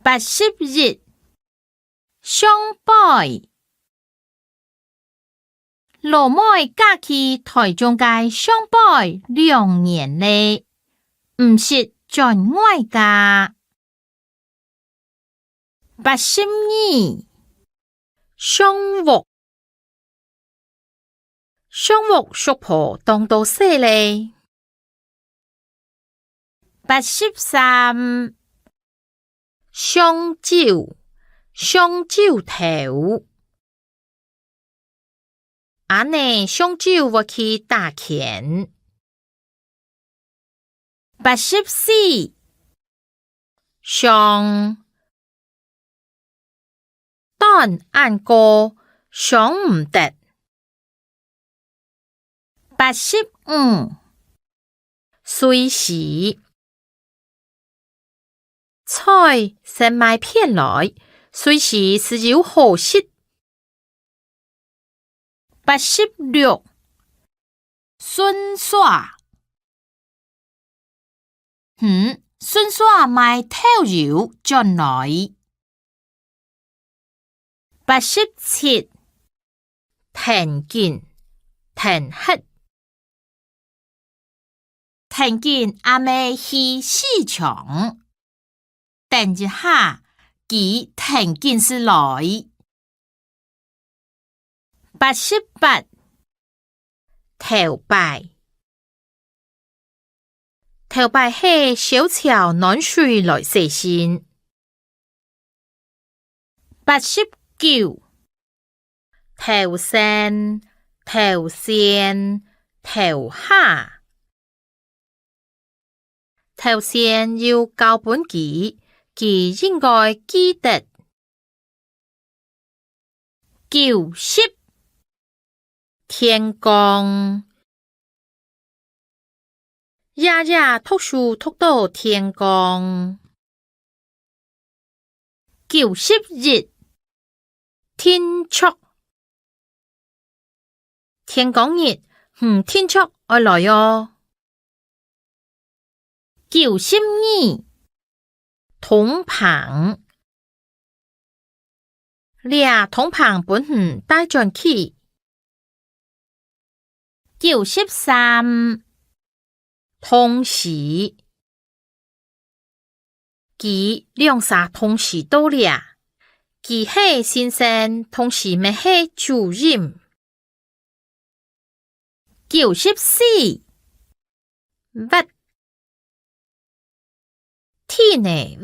80日，上擺。老妹嫁去台中街上擺2年嘞，唔是轉外家。82，上屋。上屋叔婆當到死嘞。83，上酒頭。安尼上酒我去打拳。84，上當按過上唔得。85，隨時菜先買片來，隨時是有好食。86，順耍。順耍買頭油轉來。87，停見停黑。停見阿妹去市場，等一下佢停見是來。88，頭擺。頭擺係小潮暖水來洗身。89，頭先頭下。頭先要交本佢應該記得。90，天光。夜讀書讀到天光。91，天速。天光日，天速愛來喲。92，通膨。倆通膨本帶轉去。93，同時。佢2-3同時到倆，佢係先生，同時咪係主任。94，天呢，